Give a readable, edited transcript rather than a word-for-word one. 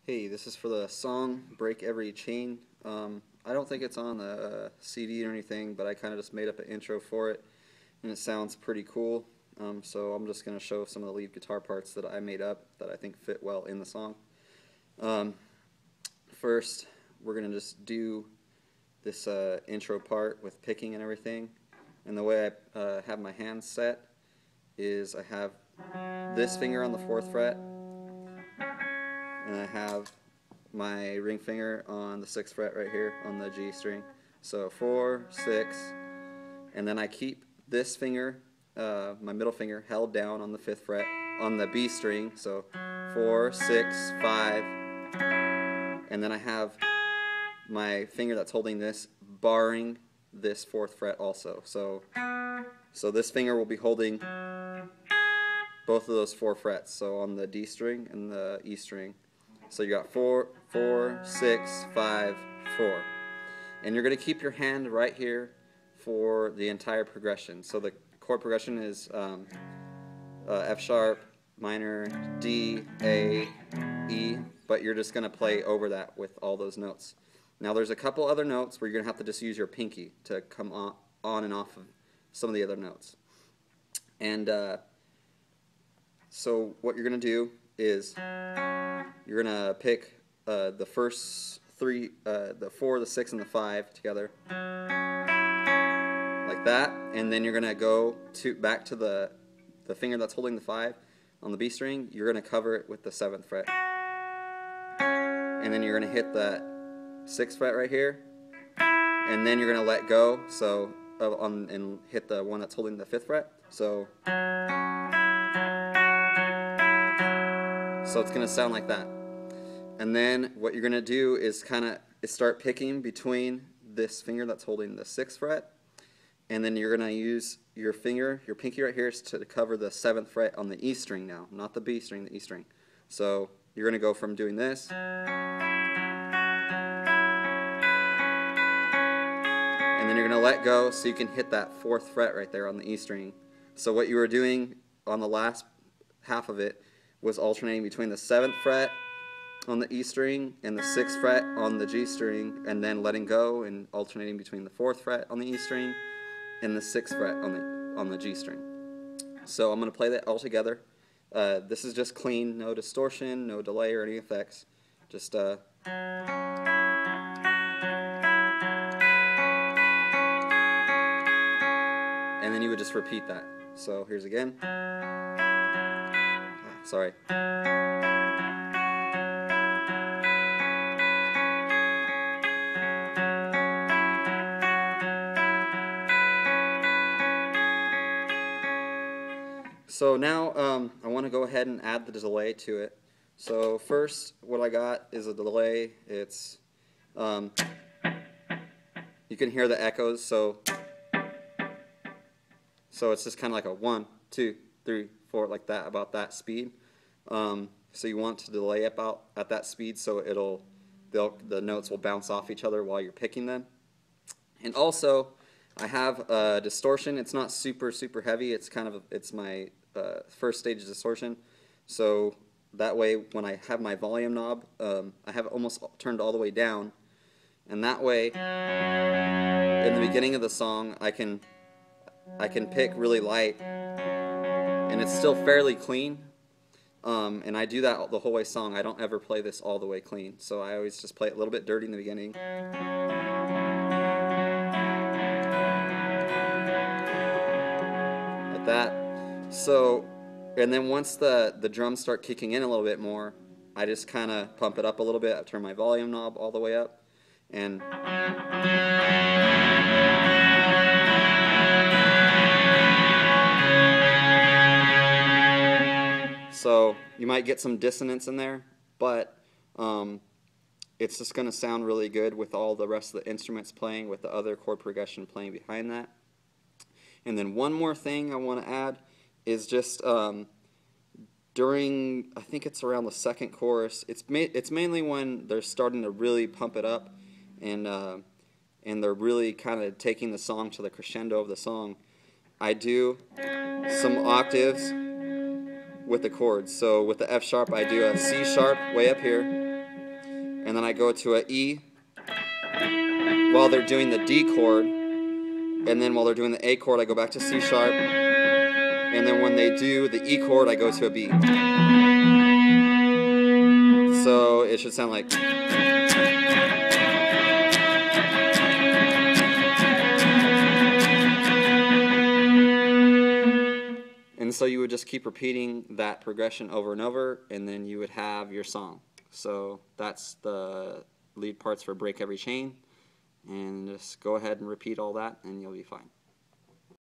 Hey, this is for the song Break Every Chain. I don't think it's on the CD or anything, but I kind of just made up an intro for it, and it sounds pretty cool. So I'm just going to show some of the lead guitar parts that I made up that I think fit well in the song. Um, First, we're going to just do this intro part with picking and everything. And the way I have my hands set is I have this finger on the 4th fret, and I have my ring finger on the 6th fret right here on the G string. So 4, 6, and then I keep this finger, my middle finger, held down on the 5th fret on the B string. So 4, 6, 5, and then I have my finger that's holding this barring this 4th fret also. So this finger will be holding both of those 4 frets, so on the D string and the E string. So you got 4, 4, 6, 5, 4. And you're going to keep your hand right here for the entire progression. So the chord progression is F sharp, minor, D, A, E, but you're just going to play over that with all those notes. Now there's a couple other notes where you're going to have to just use your pinky to come on and off of some of the other notes. And so what you're going to do is you're going to pick the first three, the 4, the 6, and the 5 together, like that, and then you're going to go back to the finger that's holding the 5 on the B string. You're going to cover it with the 7th fret, and then you're going to hit that 6th fret right here, and then you're going to let go, so and hit the one that's holding the 5th fret. So it's going to sound like that. And then what you're going to do is start picking between this finger that's holding the 6th fret, and then you're going to use your finger, your pinky right here, to cover the 7th fret on the E string now, not the B string, the E string. So you're going to go from doing this, and then you're going to let go so you can hit that 4th fret right there on the E string. So what you were doing on the last half of it was alternating between the 7th fret on the E string and the 6th fret on the G string, and then letting go and alternating between the 4th fret on the E string and the 6th fret on the G string. So I'm going to play that all together. This is just clean, no distortion, no delay or any effects. Just and then you would just repeat that. So here's again. Sorry. So now I want to go ahead and add the delay to it. So first, what I got is a delay. It's you can hear the echoes. So it's just kind of like a 1, 2, 3, 4, like that, about that speed. So you want to delay about at that speed so the notes will bounce off each other while you're picking them. And also, I have a distortion. It's not super heavy. It's my first stage of distortion. So that way, when I have my volume knob, I have it almost turned all the way down, and that way, in the beginning of the song, I can pick really light, and it's still fairly clean. And I do that the whole way song. I don't ever play this all the way clean. So I always just play it a little bit dirty in the beginning. Like that. So, and then once the drums start kicking in a little bit more, I just kind of pump it up a little bit. I turn my volume knob all the way up, and so you might get some dissonance in there, but it's just going to sound really good with all the rest of the instruments playing, with the other chord progression playing behind that. And then one more thing I want to add is just during, I think it's around the 2nd chorus, it's mainly when they're starting to really pump it up, and they're really kind of taking the song to the crescendo of the song. I do some octaves with the chords. So with the F sharp, I do a C sharp way up here, and then I go to a E while they're doing the D chord, and then while they're doing the A chord I go back to C sharp, and then when they do the E chord I go to a B. So it should sound like. And so you would just keep repeating that progression over and over, and then you would have your song. So that's the lead parts for Break Every Chain, and just go ahead and repeat all that and you'll be fine.